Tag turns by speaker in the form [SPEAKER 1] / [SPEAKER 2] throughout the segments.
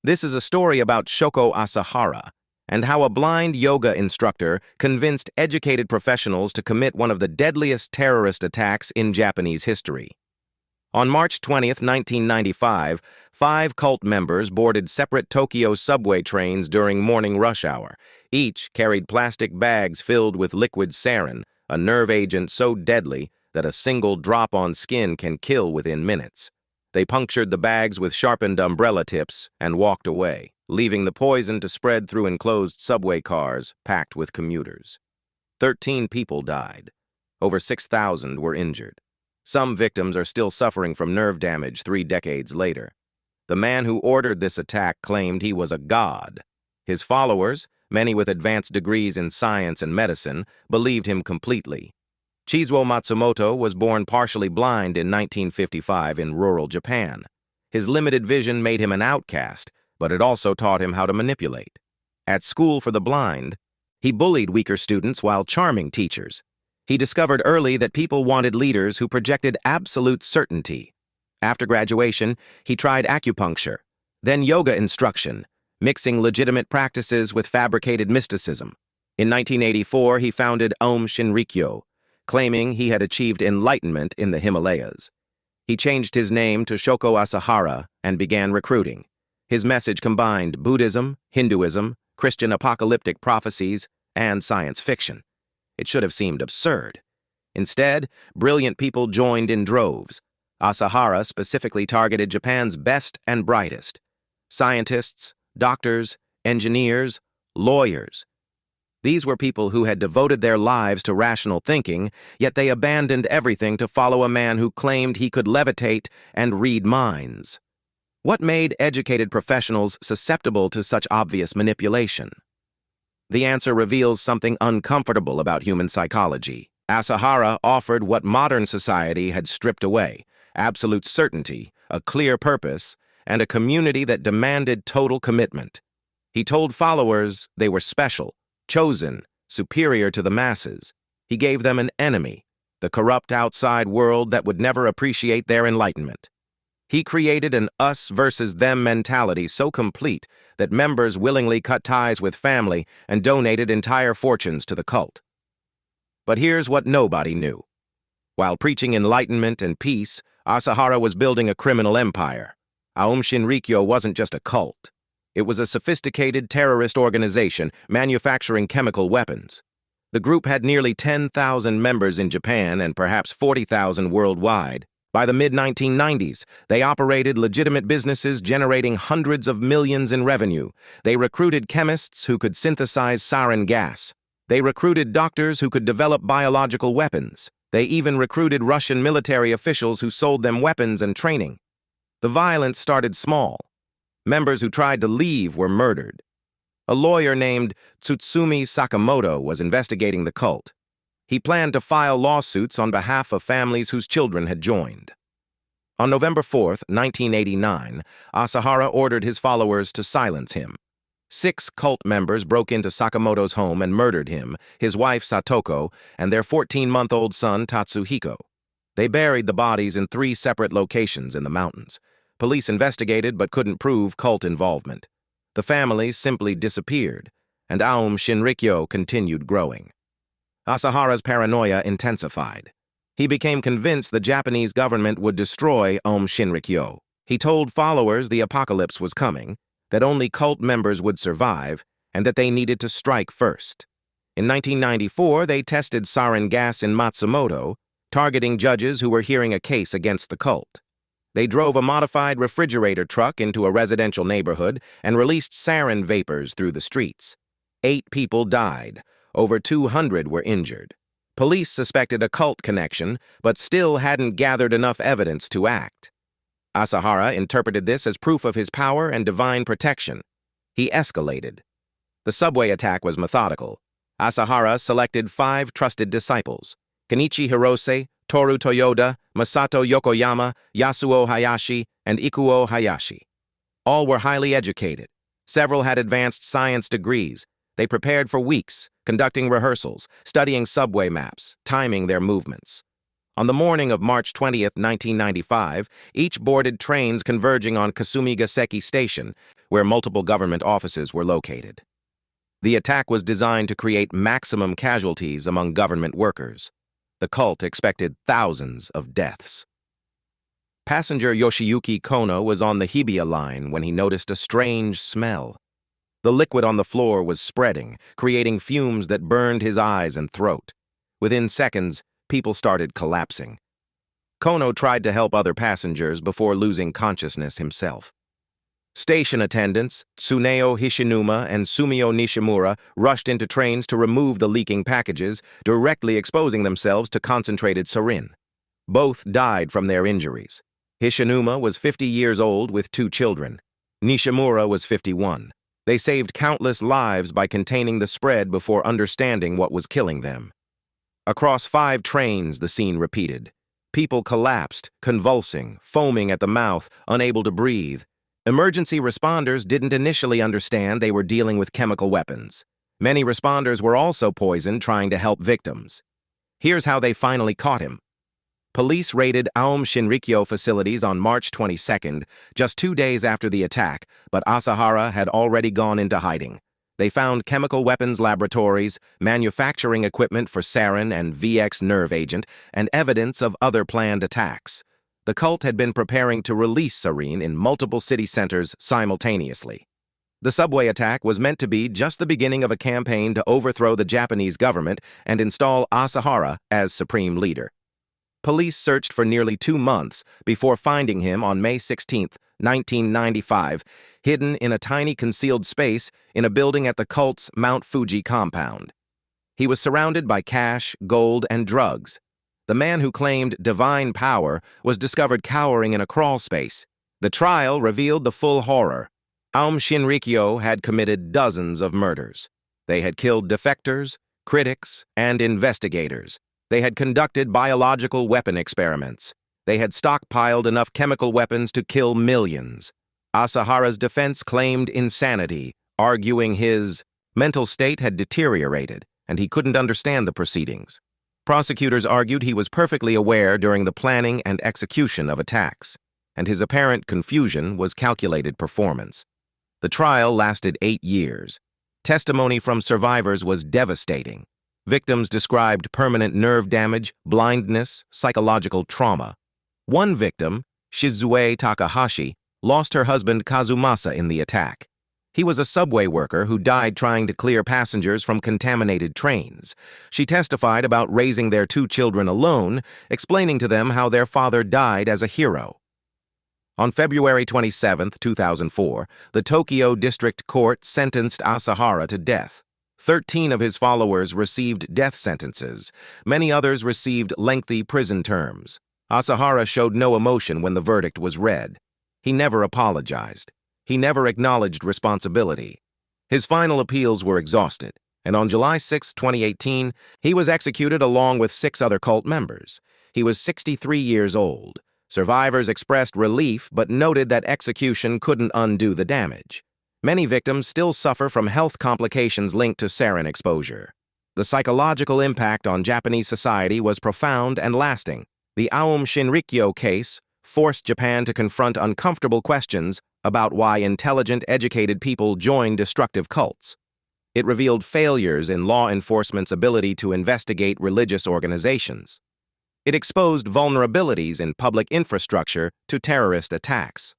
[SPEAKER 1] This is a story about Shoko Asahara and how a blind yoga instructor convinced educated professionals to commit one of the deadliest terrorist attacks in Japanese history. On March 20th, 1995, 5 cult members boarded separate Tokyo subway trains during morning rush hour. Each carried plastic bags filled with liquid sarin, a nerve agent so deadly that a single drop on skin can kill within minutes. They punctured the bags with sharpened umbrella tips and walked away, leaving the poison to spread through enclosed subway cars packed with commuters. 13 people died. Over 6,000 were injured. Some victims are still suffering from nerve damage 3 decades later. The man who ordered this attack claimed he was a god. His followers, many with advanced degrees in science and medicine, believed him completely. Chizuo Matsumoto was born partially blind in 1955 in rural Japan. His limited vision made him an outcast, but it also taught him how to manipulate. At school for the blind, he bullied weaker students while charming teachers. He discovered early that people wanted leaders who projected absolute certainty. After graduation, he tried acupuncture, then yoga instruction, mixing legitimate practices with fabricated mysticism. In 1984, he founded Aum Shinrikyo, claiming he had achieved enlightenment in the Himalayas. He changed his name to Shoko Asahara and began recruiting. His message combined Buddhism, Hinduism, Christian apocalyptic prophecies, and science fiction. It should have seemed absurd. Instead, brilliant people joined in droves. Asahara specifically targeted Japan's best and brightest. Scientists, doctors, engineers, lawyers. These were people who had devoted their lives to rational thinking, yet they abandoned everything to follow a man who claimed he could levitate and read minds. What made educated professionals susceptible to such obvious manipulation? The answer reveals something uncomfortable about human psychology. Asahara offered what modern society had stripped away: absolute certainty, a clear purpose, and a community that demanded total commitment. He told followers they were special, chosen, superior to the masses. He gave them an enemy, the corrupt outside world that would never appreciate their enlightenment. He created an us versus them mentality so complete that members willingly cut ties with family and donated entire fortunes to the cult. But here's what nobody knew. While preaching enlightenment and peace, Asahara was building a criminal empire. Aum Shinrikyo wasn't just a cult. It was a sophisticated terrorist organization manufacturing chemical weapons. The group had nearly 10,000 members in Japan and perhaps 40,000 worldwide. By the mid-1990s, they operated legitimate businesses generating hundreds of millions in revenue. They recruited chemists who could synthesize sarin gas. They recruited doctors who could develop biological weapons. They even recruited Russian military officials who sold them weapons and training. The violence started small. Members who tried to leave were murdered. A lawyer named Tsutsumi Sakamoto was investigating the cult. He planned to file lawsuits on behalf of families whose children had joined. On November 4th, 1989, Asahara ordered his followers to silence him. 6 cult members broke into Sakamoto's home and murdered him, his wife Satoko, and their 14-month-old son Tatsuhiko. They buried the bodies in 3 separate locations in the mountains. Police investigated but couldn't prove cult involvement. The families simply disappeared, and Aum Shinrikyo continued growing. Asahara's paranoia intensified. He became convinced the Japanese government would destroy Aum Shinrikyo. He told followers the apocalypse was coming, that only cult members would survive, and that they needed to strike first. In 1994, they tested sarin gas in Matsumoto, targeting judges who were hearing a case against the cult. They drove a modified refrigerator truck into a residential neighborhood and released sarin vapors through the streets. 8 people died. Over 200 were injured. Police suspected a cult connection, but still hadn't gathered enough evidence to act. Asahara interpreted this as proof of his power and divine protection. He escalated. The subway attack was methodical. Asahara selected 5 trusted disciples: Kenichi Hirose, Toru Toyoda, Masato Yokoyama, Yasuo Hayashi, and Ikuo Hayashi. All were highly educated. Several had advanced science degrees. They prepared for weeks, conducting rehearsals, studying subway maps, timing their movements. On the morning of March 20th, 1995, each boarded trains converging on Kasumigaseki Station, where multiple government offices were located. The attack was designed to create maximum casualties among government workers. The cult expected thousands of deaths. Passenger Yoshiyuki Kono was on the Hibiya line when he noticed a strange smell. The liquid on the floor was spreading, creating fumes that burned his eyes and throat. Within seconds, people started collapsing. Kono tried to help other passengers before losing consciousness himself. Station attendants, Tsuneo Hishinuma and Sumio Nishimura, rushed into trains to remove the leaking packages, directly exposing themselves to concentrated sarin. Both died from their injuries. Hishinuma was 50 years old with 2 children. Nishimura was 51. They saved countless lives by containing the spread before understanding what was killing them. Across 5 trains, the scene repeated. People collapsed, convulsing, foaming at the mouth, unable to breathe. Emergency responders didn't initially understand they were dealing with chemical weapons. Many responders were also poisoned trying to help victims. Here's how they finally caught him. Police raided Aum Shinrikyo facilities on March 22nd, just 2 days after the attack, but Asahara had already gone into hiding. They found chemical weapons laboratories, manufacturing equipment for Sarin and VX nerve agent, and evidence of other planned attacks. The cult had been preparing to release Sarin in multiple city centers simultaneously. The subway attack was meant to be just the beginning of a campaign to overthrow the Japanese government and install Asahara as supreme leader. Police searched for nearly 2 months before finding him on May 16, 1995, hidden in a tiny concealed space in a building at the cult's Mount Fuji compound. He was surrounded by cash, gold, and drugs. The man who claimed divine power was discovered cowering in a crawlspace. The trial revealed the full horror. Aum Shinrikyo had committed dozens of murders. They had killed defectors, critics, and investigators. They had conducted biological weapon experiments. They had stockpiled enough chemical weapons to kill millions. Asahara's defense claimed insanity, arguing his mental state had deteriorated, and he couldn't understand the proceedings. Prosecutors argued he was perfectly aware during the planning and execution of attacks, and his apparent confusion was calculated performance. The trial lasted 8 years. Testimony from survivors was devastating. Victims described permanent nerve damage, blindness, psychological trauma. One victim, Shizue Takahashi, lost her husband Kazumasa in the attack. He was a subway worker who died trying to clear passengers from contaminated trains. She testified about raising their 2 children alone, explaining to them how their father died as a hero. On February 27, 2004, the Tokyo District Court sentenced Asahara to death. 13 of his followers received death sentences. Many others received lengthy prison terms. Asahara showed no emotion when the verdict was read. He never apologized. He never acknowledged responsibility. His final appeals were exhausted, and on July 6, 2018, he was executed along with 6 other cult members. He was 63 years old. Survivors expressed relief but noted that execution couldn't undo the damage. Many victims still suffer from health complications linked to sarin exposure. The psychological impact on Japanese society was profound and lasting. The Aum Shinrikyo case forced Japan to confront uncomfortable questions about why intelligent, educated people join destructive cults. It revealed failures in law enforcement's ability to investigate religious organizations. It exposed vulnerabilities in public infrastructure to terrorist attacks.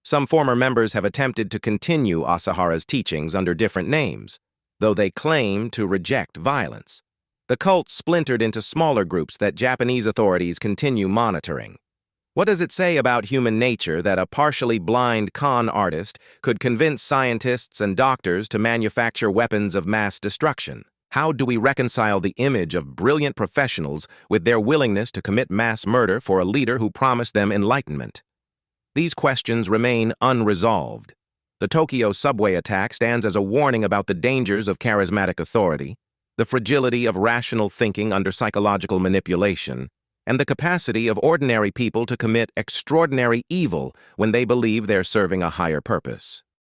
[SPEAKER 1] Some former members have attempted to continue Asahara's teachings under different names, though they claim to reject violence. The cult splintered into smaller groups that Japanese authorities continue monitoring. What does it say about human nature that a partially blind con artist could convince scientists and doctors to manufacture weapons of mass destruction? How do we reconcile the image of brilliant professionals with their willingness to commit mass murder for a leader who promised them enlightenment? These questions remain unresolved. The Tokyo subway attack stands as a warning about the dangers of charismatic authority, the fragility of rational thinking under psychological manipulation, and the capacity of ordinary people to commit extraordinary evil when they believe they're serving a higher purpose.